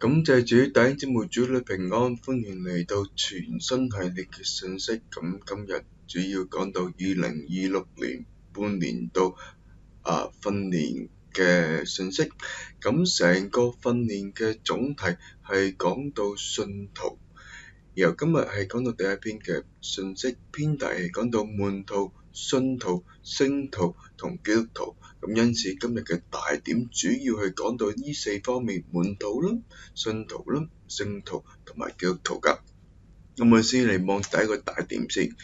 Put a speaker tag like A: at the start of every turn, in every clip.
A: 感謝主，弟兄姊妹主裏平安，歡迎嚟到全新系列嘅信息。咁今日主要講到2026年半年度訓練嘅信息。咁成個訓練嘅總題係講到信徒，然後今日係講到第一篇嘅信息，篇題係講到門徒、信徒、聖徒同基督徒。咁因此今日嘅大點主要係講到呢四方面：門徒啦、信徒啦、聖徒同埋基督徒㗎。咁我先嚟望第一個大點先。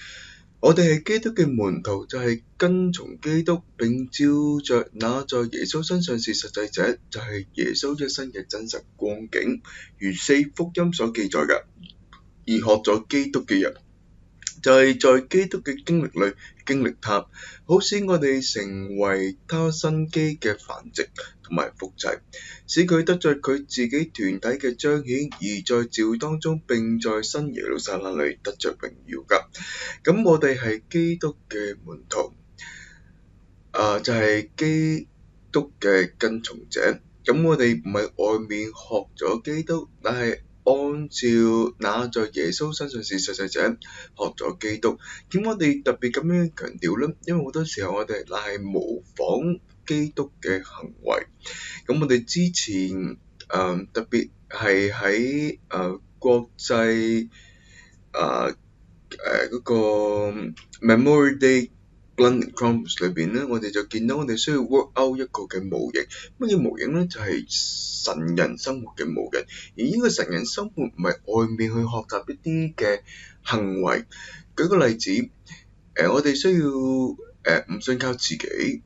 A: 我哋係基督嘅門徒，就係跟從基督並照着那在耶穌身上是實際者，就係耶穌一生嘅真實光景，如四福音所記載嘅。而學咗基督嘅人，就係在基督嘅經歷裏經歷他，好使我哋成為他生機嘅繁殖同埋複製，使佢得着佢自己團體嘅彰顯，而在召會當中並在新耶路撒冷裏得着榮耀㗎。咁我哋係基督嘅門徒，就係基督嘅跟從者。咁我哋唔係外面學咗基督，但係按照那在耶穌身上是實際者學咗基督。咁我哋特別咁樣強調咧，因為好多時候我哋係模仿基督嘅行為。咁我哋之前特別係喺國際嗰個 Memorial Day London Conference 裏邊咧，我哋就見到我哋需要 work out 一個嘅模型。乜嘢模型咧？就係神人生活嘅模型。而呢個神人生活唔係外面去學習一啲嘅行為。舉個例子，我哋需要唔信靠自己，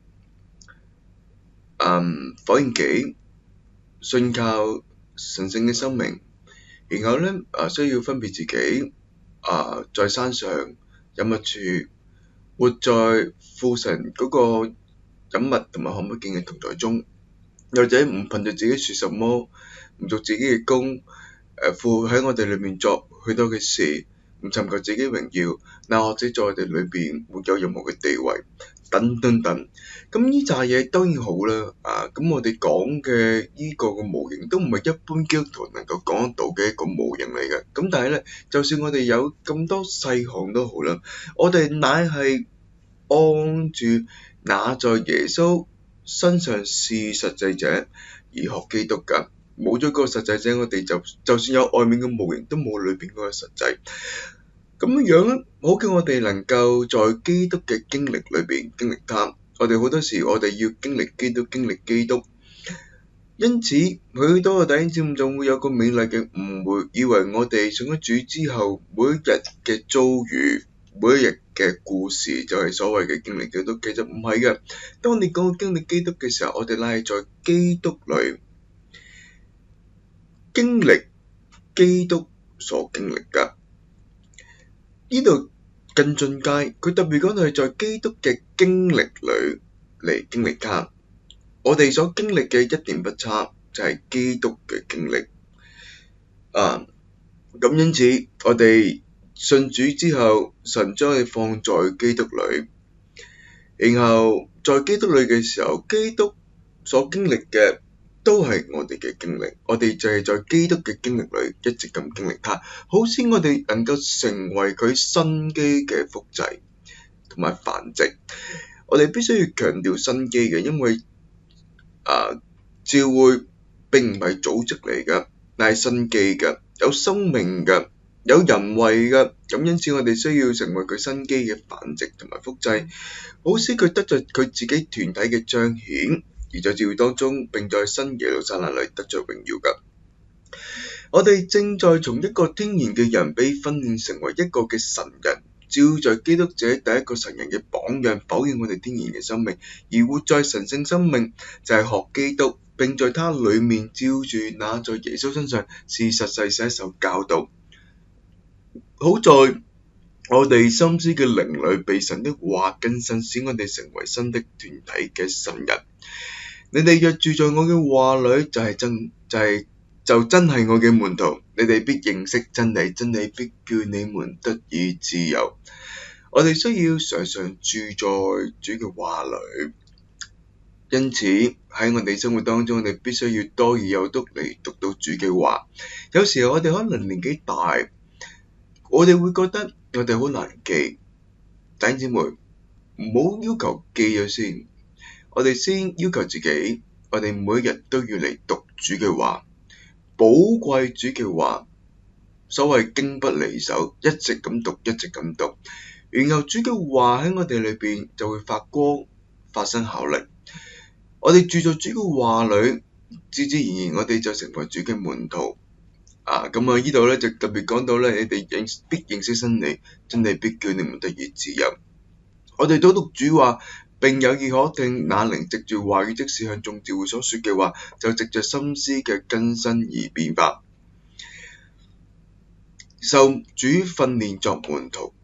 A: 否認己，信靠神聖嘅生命。然後咧需要分別自己，在山上隱密處，活在父神嗰個隱密同埋看不見嘅同在中，又或者唔憑着自己說什麼，唔做自己嘅工，父喺我哋裏面作許多嘅事，唔尋求自己榮耀，那或者在我哋裏邊沒有任何嘅地位，等等等。咁呢扎嘢當然好啦，咁我哋講嘅呢個嘅模型都唔係一般基督徒能夠講得到嘅一個模型嚟嘅。咁但係咧，就算我哋有咁多細項都好啦，我哋乃係按住那在耶穌身上是實際者而學基督㗎。冇咗個實際者，我哋就算有外面嘅模型，都冇裏邊嗰個實際。咁樣好叫我哋能夠在基督嘅經歷裏邊經歷他。我哋好多時，我哋要經歷基督，經歷基督。因此，許多嘅弟兄姊妹仲會有個美麗嘅誤會，以為我哋信咗主之後，每一日嘅遭遇，每一日嘅故事就係所謂嘅經歷基督。其實唔係嘅。當你講經歷基督嘅時候，我哋乃係在基督裏經歷基督所經歷㗎。呢度更進階，佢特別講到係在基督嘅經歷裏嚟經歷他。我哋所經歷嘅一點不差，就係基督嘅經歷。咁因此我哋信主之後，神將你放在基督裏，然後在基督裏嘅時候，基督所經歷嘅都係我哋嘅經歷。我哋就係在基督嘅經歷裏一直咁經歷他，好使我哋能夠成為佢生機嘅複製同埋繁殖。我哋必須要強調生機嘅，因為召會並唔係組織嚟㗎，但係生機㗎，有生命㗎，有人位㗎。咁因此我哋需要成為佢生機嘅繁殖同埋複製，好使佢得着佢自己團體嘅彰顯，而在召會當中並在新耶路撒冷裏得着榮耀㗎。我哋正在從一個天然嘅人被訓練成為一個嘅神人，照着基督者第一個神人嘅榜樣，否認我哋天然嘅生命，而活在神聖生命，就係學基督，並在他裡面照住那在耶穌身上是實際者受教導。好在我哋心思嘅靈裡被神的話更新，使我哋成為新的團體嘅神人。你哋若住在我嘅話裡，就真係我嘅門徒。你哋必認識真理，真理必叫你們得以自由。我哋需要常常住在主嘅話裡。因此喺我哋生活當中，我哋必須要多而有督嚟讀到主嘅話。有時候我哋可能年紀大，我哋會覺得我哋好難記。弟兄姊妹，唔好要求記咗先，我哋先要求自己，我哋每一日都要嚟讀主嘅話，寶貴主嘅話。所謂經不離手，一直咁讀，一直咁讀，然後主嘅話喺我哋裏邊就會發光，發生效力。我哋住在主嘅話裏，自自然然我哋就成為主嘅門徒。呢度咧就特別講到咧，你哋必認識真理，真理必叫你們得以自由。我哋都讀主話，並有耳可聽，那靈藉住話語，即使向眾教會所說嘅話，就藉着心思嘅更新而變化。受主訓練作門徒，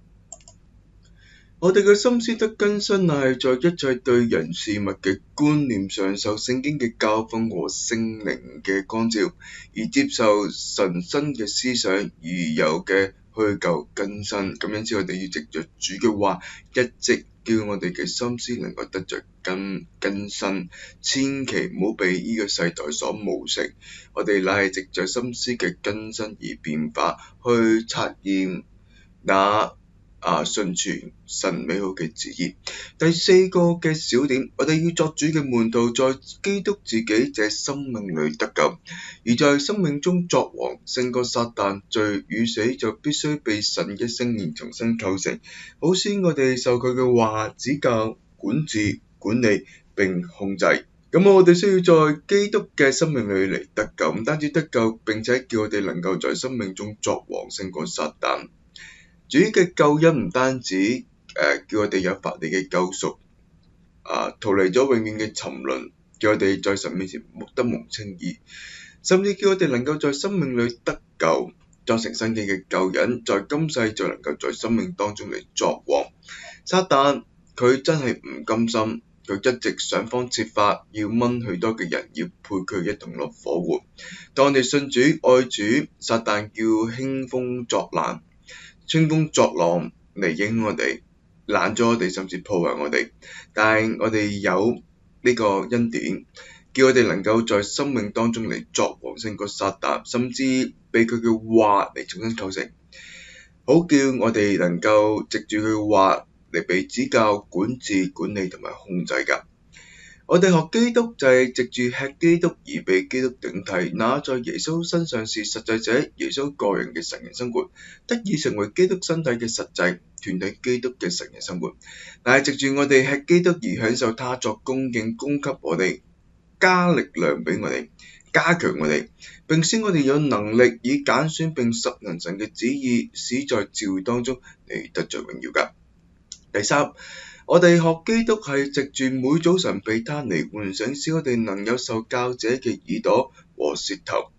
A: 我哋嘅心思得更新，係在一切對人事物嘅觀念上受聖經嘅教訓和聖靈嘅光照，而接受神新嘅思想而有嘅虛舊更新。咁因此我哋要藉着主嘅話，一直叫我哋嘅心思能夠得着更新，千祈唔好被呢個世代所冒成。我哋乃係藉着心思嘅更新而變化，去察驗那順從神美好嘅旨意。第四個嘅小點，我哋要作主嘅門徒，在基督自己這生命裏得救，而在生命中作王，勝過撒旦。罪與死就必須被神嘅聖言重新構成，好使我哋受佢嘅話指教、管治、管理並控制。咁我哋需要在基督嘅生命裏嚟得救，唔單止得救，並且叫我哋能夠在生命中作王，勝過撒旦。主嘅救恩唔單止叫我哋有法理嘅救贖，逃離咗永遠嘅沉淪，叫我哋在神面前得蒙稱義，甚至叫我哋能夠在生命裏得救，作成生機嘅救恩，在今世就能夠在生命當中嚟作王。撒旦佢真係唔甘心，佢一直想方設法要掹許多嘅人，要配佢一同落火湖。當我哋信主愛主，撒旦叫興風作浪嚟影響我哋，攔咗我哋，甚至破壞我哋。但係我哋有呢個恩典，叫我哋能夠在生命當中嚟作王，勝過撒旦，甚至被佢嘅話嚟重新構成，好叫我哋能夠藉住佢嘅話嚟被指教、管治、管理同埋控制㗎。我哋學基督就係藉住吃基督而被基督頂替，那在耶穌身上是實際者，耶穌個人嘅神人生活，得以成為基督身體嘅實際團體，基督嘅神人生活。但係藉住我哋吃基督而享受他作供應，供給我哋，加力量俾我哋，加強我哋，並使我哋有能力以揀選並實行神嘅旨意，使在召會當中嚟得着榮耀㗎。第三，我哋學基督係藉住每早晨被他嚟喚醒，使我哋能有受教者嘅耳朵和舌頭，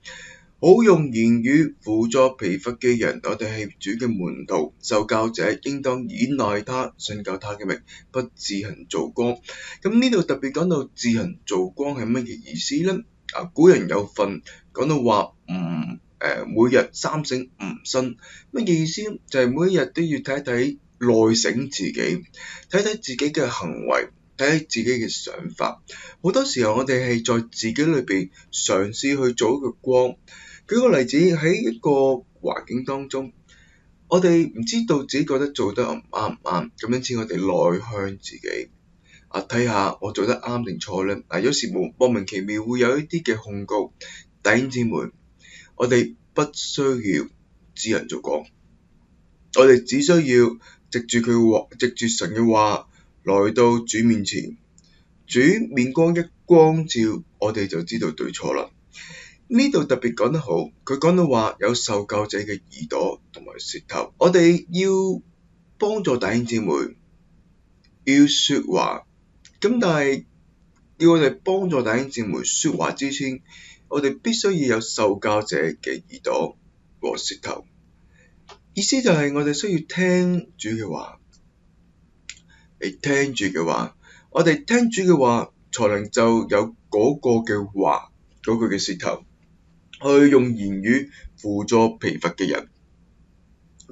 A: 好用言語輔助疲乏嘅人。我哋係主嘅門徒，受教者應當倚賴他，信靠他嘅名，不自行做光。咁呢度特別講到自行做光係乜嘢意思呢？古人有訓講到話每日三省吾身，乜嘢意思？就係每一日都要睇一睇內省自己，睇睇自己嘅行為，睇睇自己嘅想法。好多時候我哋係在自己裏邊嘗試去做一個光。舉個例子，喺一個環境當中，我哋唔知道自己覺得做得啱唔啱，咁因此我哋內向自己，睇下我做得啱定錯咧。有時莫名其妙會有一啲嘅控告。弟兄姊妹，我哋不需要自行做光，我哋只需要藉住神嘅話來到主面前，主面光一光照，我哋就知道對錯啦。呢度特別講得好，佢講到話有受教者嘅耳朵同埋舌頭，我哋要幫助弟兄姊妹，要說話。咁但係要我哋幫助弟兄姊妹說話之前，我哋必須要有受教者嘅耳朵和舌頭。意思就係我哋需要聽主嘅話，嚟聽主嘅話，我哋聽主嘅話，才能就有嗰個嘅話，嗰個嘅舌頭，去用言語輔助疲乏嘅人。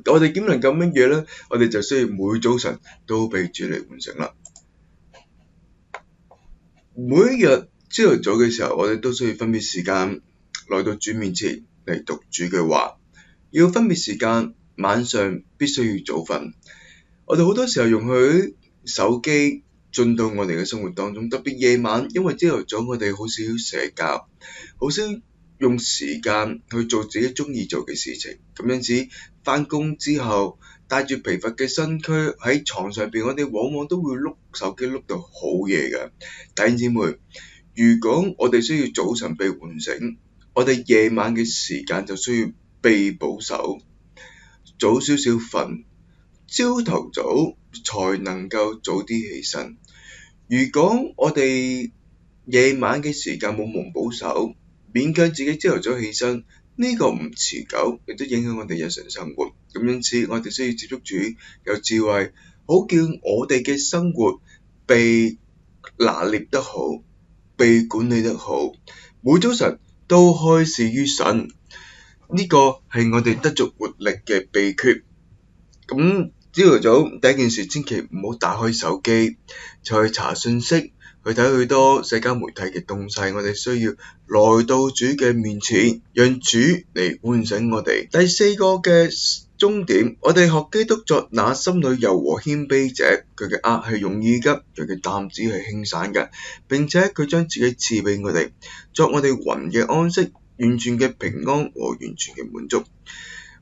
A: 我哋點能夠乜嘢咧？我哋就需要每早晨都被主嚟喚醒啦。每一日朝頭早嘅時候，我哋都需要分別時間來到主面前嚟讀主嘅話。要分別時間，晚上必須要早瞓。我哋好多時候容許手機進到我哋嘅生活當中，特別夜晚，因為朝頭早我哋好少社交，好少用時間去做自己鍾意做嘅事情。咁因此返工之後，帶住疲乏嘅身軀喺床上邊，我哋往往都會碌手機碌到好夜嘅。弟兄姊妹，如果我哋需要早晨被喚醒，我哋夜晚嘅時間就需要被保守，早少少瞓，朝頭早才能夠早啲起身。如果我哋夜晚嘅時間冇蒙保守，勉強自己朝頭早起身，呢個唔持久，亦都影響我哋日常生活。咁因此，我哋需要接觸主，有智慧，好叫我哋嘅生活被拿捏得好，被管理得好。每早晨都開始於神，呢個係我哋得着活力嘅秘訣。咁朝頭早第一件事，千祈唔好打開手機，就去查信息，去睇許多社交媒體嘅東西。我哋需要來到主嘅面前，讓主嚟喚醒我哋。第四個嘅終點，我哋學基督作那心裏柔和謙卑者，佢嘅軛係容易嘅，佢嘅擔子係輕省嘅。並且佢將自己賜俾我哋，作我哋魂嘅安息，完全嘅平安和完全嘅滿足。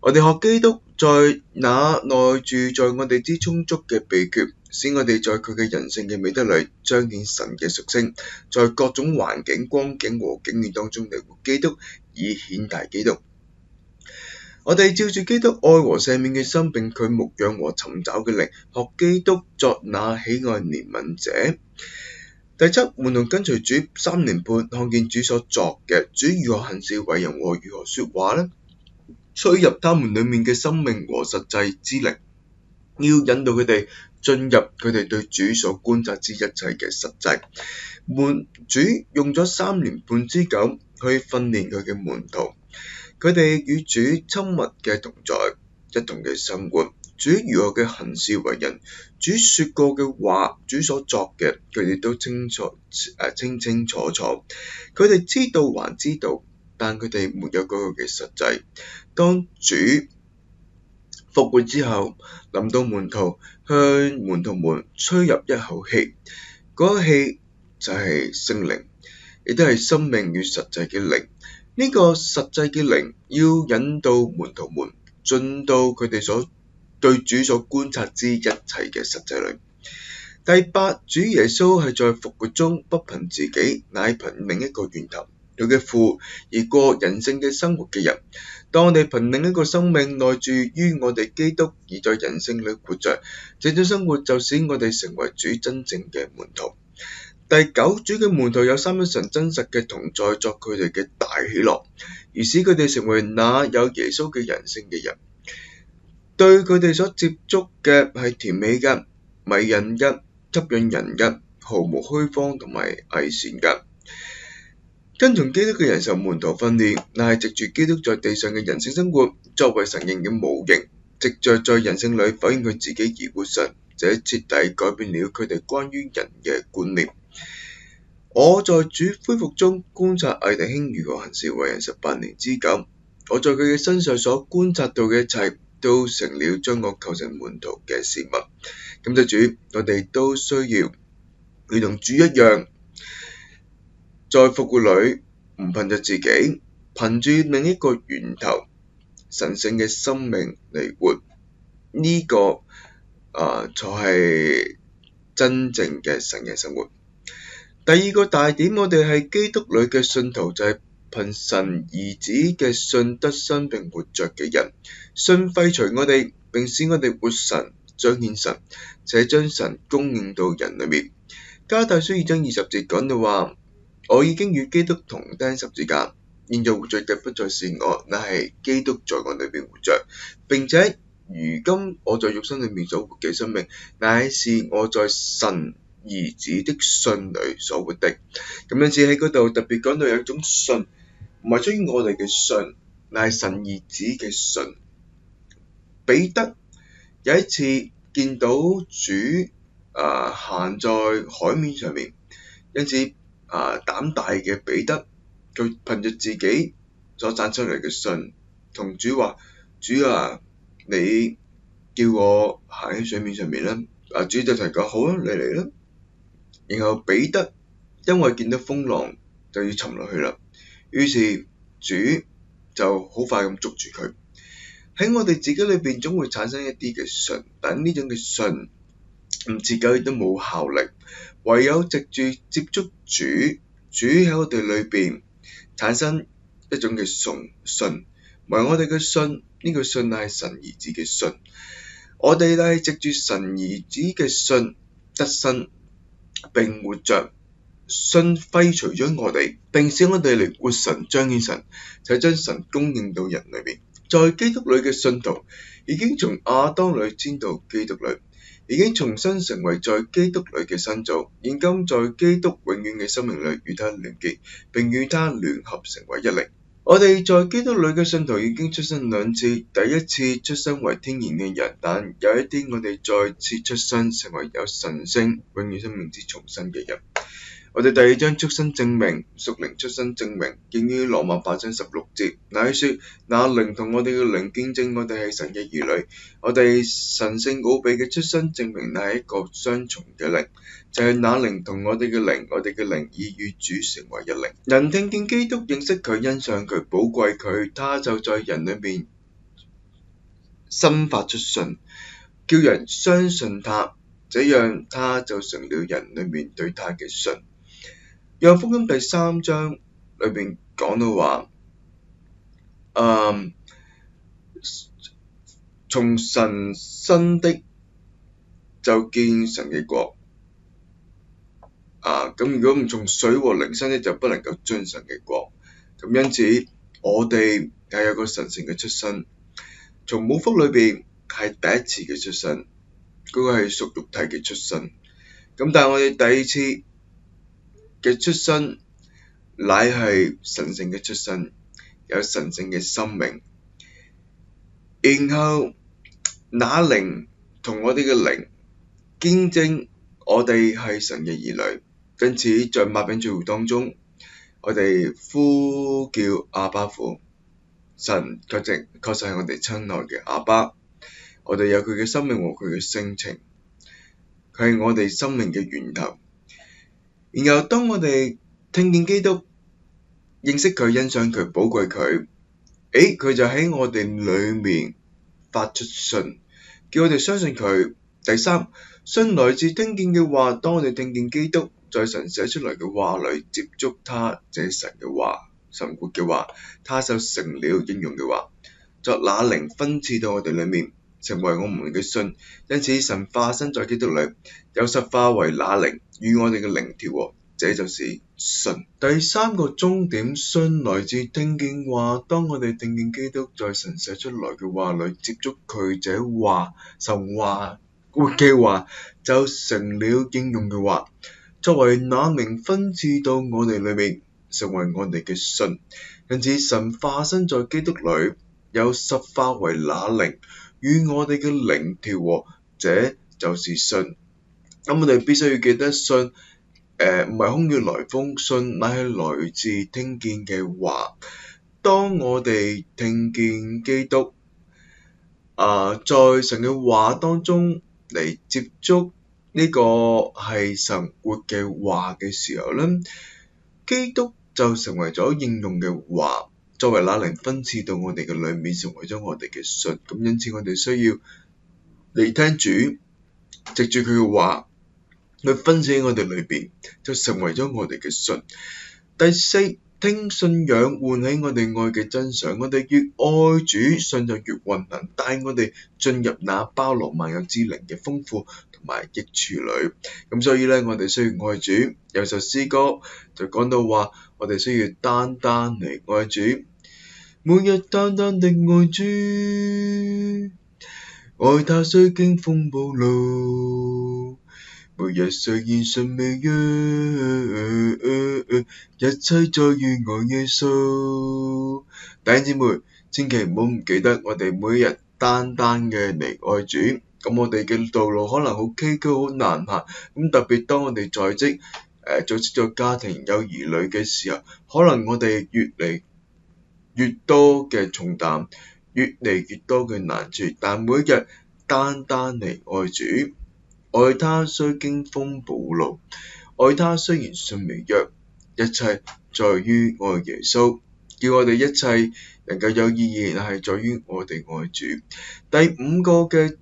A: 我哋學基督在那內住在我哋之充足嘅秘訣，使我哋在佢嘅人性嘅美德裏彰顯神嘅屬性，在各種環境、光景和境遇當中嚟活基督，以顯大基督。我哋照住基督愛和赦免嘅心，並佢牧養和尋找嘅靈，學基督作那喜愛憐憫者。第七，門徒跟隨主3年半，看見主所作嘅，主如何行事為人和如何說話呢？吹入他們裡面嘅生命和實際之靈，要引導佢哋進入佢哋對主所觀察之一切嘅實際。主用咗3年半之久去訓練佢嘅門徒，佢哋與主親密嘅同在，一同嘅生活。主如何嘅行事為人，主說過嘅話，主所作嘅，佢哋都清清楚楚。佢哋知道還知道，但佢哋沒有嗰個嘅實際。當主復活之後，臨到門徒，向門徒們吹入一口氣，嗰個氣就係聖靈，亦都係生命與實際嘅靈。呢個實際嘅靈要引導門徒們進到佢哋所對主所觀察之一切嘅實際裏。第八，主耶穌係在復活中不憑自己，乃憑另一個源頭，佢嘅父而過人性嘅生活嘅人。當我哋憑另一個生命內住於我哋基督，而在人性裏活着，這種生活就使我哋成為主真正嘅門徒。第九，主嘅門徒有三一神真實嘅同在，作佢哋嘅大喜樂，而使佢哋成為那有耶穌嘅人性嘅人。對佢哋所接觸嘅係甜美嘅、迷人嘅、吸引人嘅、毫無虛謊同埋偽善嘅。跟從基督嘅人受門徒訓練，乃係藉住基督在地上嘅人性生活，作為神形嘅模型，藉着在人性裏否認佢自己而活神，這徹底改變了佢哋關於人嘅觀念。我在主恢復中觀察魏弟兄如何行事為人18年之久，我在佢嘅身上所觀察到嘅一切，都成了將我構成門徒嘅事物。感謝主，我哋都需要如同主一樣，在復活裏唔憑着自己，憑住另一個源頭神聖嘅生命嚟活，呢、個才係真正嘅神嘅生活。第二個大點，我哋係基督裏嘅信徒，就係憑神兒子嘅信得生並活着嘅人。信廢除我哋，並使我哋活神，彰顯神，且將神供應到人裏面。加太書2章20節講到話：我已經與基督同釘十字架，現在活着嘅不再是我，乃係基督在我裏面活着。並且如今我在肉身裏面所活嘅生命，乃是我在神兒子的信裏所活的。咁因此喺嗰度特別講到有一種信，唔係出於我哋嘅信，乃係神兒子嘅信。彼得有一次見到主行在海面上面，因此膽大嘅彼得，佢憑着自己所產出嚟嘅信，同主話：主啊，你叫我行喺水面上面啦。主就同佢講：好啊，你嚟啦。然後彼得因為見到風浪就要沉落去啦，於是主就好快咁捉住佢。喺我哋自己裏邊總會產生一啲嘅信，但呢種嘅信唔持久亦都冇效力，唯有藉住接觸主，主喺我哋裏邊產生一種嘅信，為我哋嘅信，呢個信係神兒子嘅信，我哋係藉住神兒子嘅信得生並活着，信廢除咗我哋，並使我哋嚟活神彰顯神，就將神供應到人裏面。在基督裏嘅信徒已經從亞當裏遷到基督裏，已經重新成為在基督裏嘅新造，現今在基督永遠嘅生命裏與他聯結，並與他聯合成為一靈。我哋在基督裏嘅信徒已經出生兩次，第一次出生為天然嘅人，但有一啲我哋再次出生成為有神性永遠生命之重生嘅人。我哋第二章出生證明，屬靈出生證明，見於羅馬8章16節，乃說那靈同我哋嘅靈見證我哋係神嘅兒女，我哋神聖奧秘嘅出生證明乃係一個雙重嘅靈，就係那靈同我哋嘅靈，我哋嘅靈已與主成為一靈。人聽見基督，認識佢，欣賞佢，寶貴佢，他就在人裏面生發出信，叫人相信他，這樣他就成了人裏面對他嘅信。約翰福音第3章裏邊講到話，從神生的就見神嘅國，咁如果唔從水和靈生的就不能夠進神嘅國。咁因此我哋係有個神聖嘅出生，從母腹裏邊係第一次嘅出生，嗰個係屬肉體嘅出生。咁但係我哋第二次嘅出生乃係神聖嘅出生，有神聖嘅生命。然後那靈同我哋嘅靈見證我哋係神嘅兒女，因此在擘餅聚會當中，我哋呼叫阿爸父，神確實係我哋親愛嘅阿爸，我哋有佢嘅生命和佢嘅性情，佢係我哋生命嘅源頭。然後當我哋聽見基督，認識佢，欣賞佢，寶貴佢，佢就喺我哋裏面發出信，叫我哋相信佢。第三，信來自聽見嘅話，當我哋聽見基督在神寫出來嘅話裏接觸他，這神嘅話，神活嘅話，他就成了應用嘅話，作那靈分賜到我哋裏面，成為我們嘅信。因此神化身在基督裏，又實化為那靈，與我哋嘅靈調和，這就是信。第三個終點，信來自聽見話，當我哋聽見基督在神寫出來嘅話裏接觸佢，這話神話活嘅話，就成了應用嘅話，作為那靈分賜到我哋裏面，成為我哋嘅信。因此神化身在基督裏，又實化為那靈，與我哋嘅靈調和，這就是信。咁我哋必須要記得信，唔係空穴來風，信乃係來自聽見嘅話。當我哋聽見基督，在神嘅話當中嚟接觸呢個係神活嘅話嘅時候咧，基督就成為咗應用嘅話，作為那靈分賜到我哋嘅裏面，成為咗我哋嘅信。咁因此我哋需要嚟聽主，藉住佢嘅話去分賜喺我哋裏邊，就成為咗我哋嘅信。第四，聽信仰喚起我哋愛嘅真相，我哋越愛主，信就越運行，帶我哋進入那包羅萬有之靈嘅豐富同埋益處裏。咁所以咧，我哋需要愛主。有首詩歌就講到話，我哋需要單單嚟愛主，每日單單地愛主，愛他雖經風暴路，每日雖然順未約，一切在於愛耶穌。弟兄姊妹，千祈唔好唔記得，我哋每日單單嘅嚟愛主。咁我哋嘅道路可能好崎嶇、好難行。咁特別當我哋在職組織咗家庭有兒女嘅時候，可能我哋越嚟越多嘅重擔，越嚟越多嘅難處，但每一日單單嚟愛主，愛他雖經風暴浪，愛他雖然信微弱，一切在於愛耶穌。叫我哋一切能夠有意義，係在於我哋愛主。第五個嘅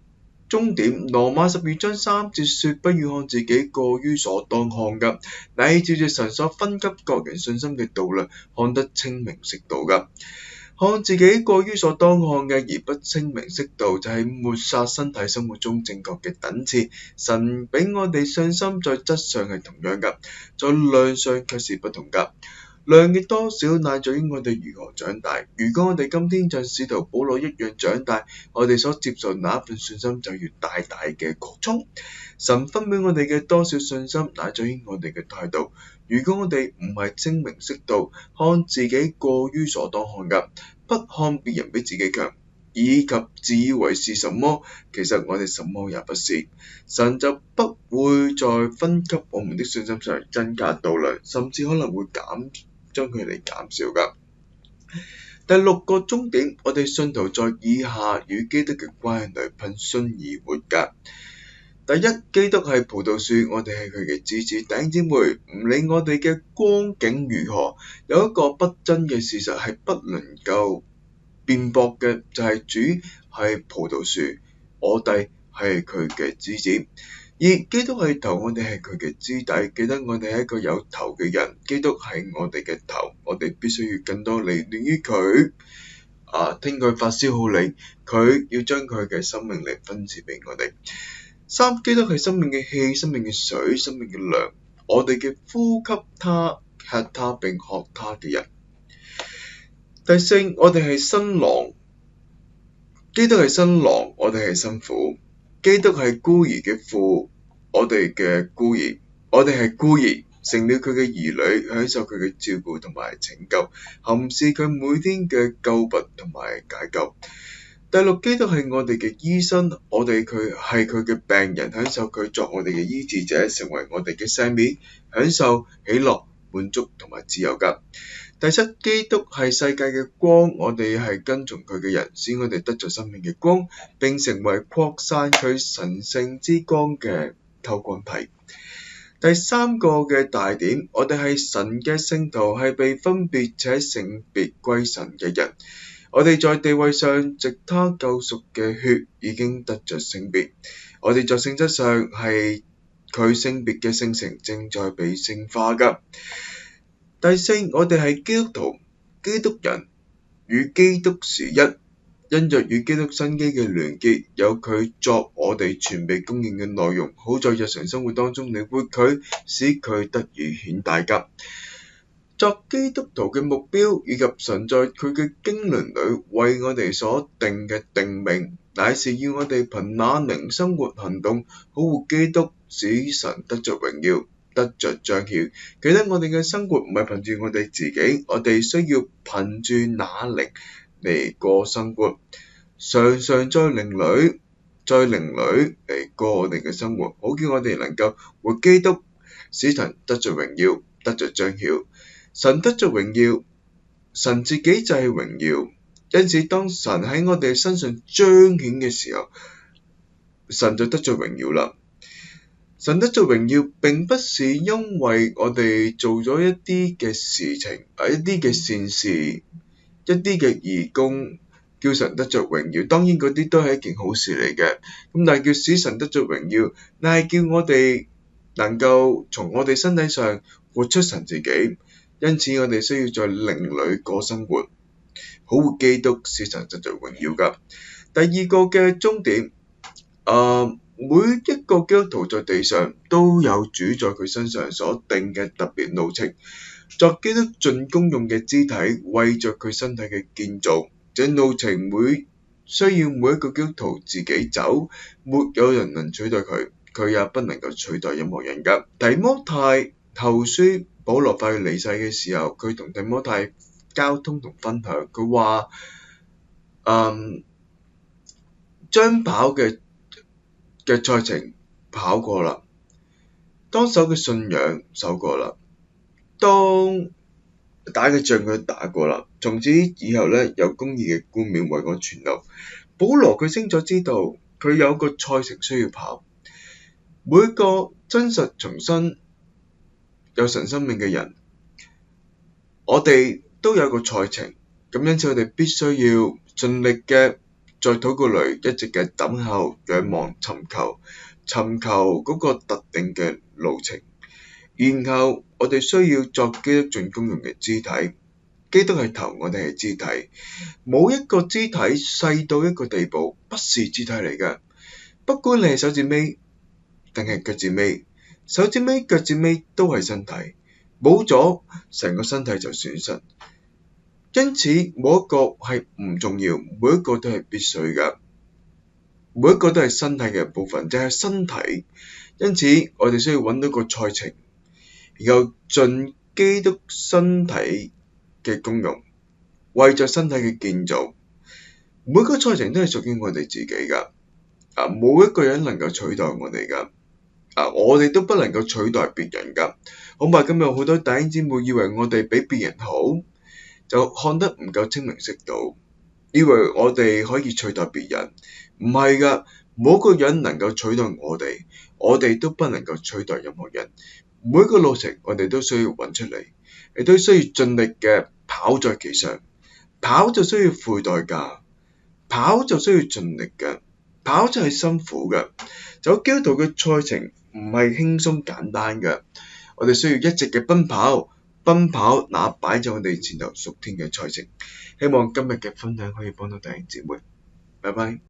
A: 終點，羅馬12章3節說：不要看自己過於所當看嘅，乃照着神所分給各人信心嘅度量，看得清明適度嘅。看自己過於所當看嘅而不清明適度，就係抹殺身體生活中正確嘅等次。神俾我哋信心在質上係同樣嘅，在量上卻是不同嘅。量嘅多少乃在於我哋如何長大。如果我哋今天像使徒保羅一樣長大，我哋所接受那一份信心就要大大嘅擴充。神分俾我哋嘅多少信心乃在於我哋嘅態度。如果我哋唔係清明適度，看自己過於所當看嘅，不看別人比自己強，以及自以為是什麼，其實我哋什麼也不是，神就不會在分給我們的信心上增加度量，甚至可能會將佢哋減少㗎。第六個終點，我哋信徒在以下與基督嘅關係裏憑信而活㗎。第一，基督係葡萄樹，我哋係佢嘅枝子。弟兄姊妹，唔理我哋嘅光景如何，有一個不爭嘅事實係不能夠辯駁嘅，就係主係葡萄樹，我哋係佢嘅枝子。而基督係頭，我哋係佢嘅肢體。記得我哋係一個有頭嘅人，基督係我哋嘅頭，我哋必須要更多嚟戀於佢。聽佢發燒好理，佢要將佢嘅生命嚟分賜俾我哋。三，基督係生命嘅氣、生命嘅水、生命嘅糧，我哋嘅呼吸他、吃他並喝他嘅人。第四，我哋係新郎，基督係新郎，我哋係新婦。基督係孤兒嘅父，我哋嘅孤兒，我哋係孤兒，成了佢嘅兒女，享受佢嘅照顧同埋拯救，含視佢每天嘅救拔同埋解救。第六，基督係我哋嘅醫生，我哋係佢嘅病人，享受佢作我哋嘅醫治者，成為我哋嘅赦免，享受喜樂、滿足同埋自由㗎。第七，基督係世界嘅光，我哋係跟從佢嘅人，使我哋得咗生命嘅光，並成為擴散佢神聖之光嘅透光體。第三個嘅大點，我哋係神嘅聖徒，係被分別且聖別歸神嘅人。我哋在地位上，藉他救贖嘅血已經得着聖別。我哋在性質上係佢聖別嘅聖城，正在被聖化㗎。第四，我哋係基督徒、基督人，與基督是一，因着與基督生機嘅聯結，有佢作我哋全備供應嘅內容，好在日常生活當中領會佢，使佢得以顯大㗎。作基督徒嘅目標，以及神在佢嘅經綸裏為我哋所定嘅定命，乃是要我哋憑那靈生活行動，好活基督，使神得着榮耀，得着彰顯。記得我哋嘅生活唔係憑住我哋自己，我哋需要憑住那靈嚟過生活，常常在靈裏嚟過我哋嘅生活，好叫我哋能夠活基督，使神得着榮耀，得着彰顯。神得着榮耀，神自己就係榮耀，因此當神喺我哋身上彰顯嘅時候，神就得着榮耀啦。神得着榮耀並不是因為我哋做咗一啲嘅事情，一啲嘅善事，一啲嘅義工，叫神得着榮耀。當然嗰啲都係一件好事嚟嘅，咁但係叫使神得着榮耀，但係叫我哋能夠從我哋身體上活出神自己。因此我哋需要在靈裏過生活，好活基督，使神得着榮耀㗎。第二個嘅終點，每一個基督徒在地上都有主在佢身上所定嘅特別路程，作基督盡功用嘅肢體，為着佢身體嘅建造。這路程需要每一個基督徒自己走，沒有人能取代佢，佢也不能夠取代任何人㗎。提摩太後書，保羅快要離世嘅時候，佢同提摩太交通同分享，佢話將跑嘅賽程跑過啦，當守嘅信仰守過啦，當打嘅仗佢打過啦，從此以後咧有公義嘅冠冕為我存留。保羅佢清楚知道佢有個賽程需要跑，每一個真實重生有神生命嘅人，我哋都有個賽程，咁因此我哋必須要盡力嘅在禱告裏一直嘅等候、仰望、尋求嗰個特定嘅路程，然後我哋需要作基督盡功用嘅肢體。基督係頭，我哋係肢體，冇一個肢體細到一個地步不是肢體嚟㗎。不管你係手指尾定係腳趾尾，手指尾腳趾尾都係身體，冇咗成個身體就損失。因此冇一個係唔重要，每一個都係必須㗎，每一個都係身體嘅部分，就係身體。因此我哋需要揾到個賽程，然後盡基督身體嘅功用，為着身體嘅建造。每個賽程都係屬於我哋自己㗎，冇一個人能夠取代我哋㗎，我哋都不能夠取代別人㗎。恐怕今日好多弟兄姊妹以為我哋比別人好，就看得唔夠清明色度，以為我哋可以取代別人，唔係㗎，冇一個人能夠取代我哋都不能夠取代任何人。每一個路程我哋都需要揾出嚟，亦都需要盡力嘅跑在其上。跑就需要付代價，跑就需要盡力嘅，跑就係辛苦嘅。走基督徒嘅賽程唔係輕鬆簡單嘅，我哋需要一直嘅奔跑那擺在我哋前頭屬天嘅賽程。希望今日嘅分享可以幫到弟兄姊妹，拜拜。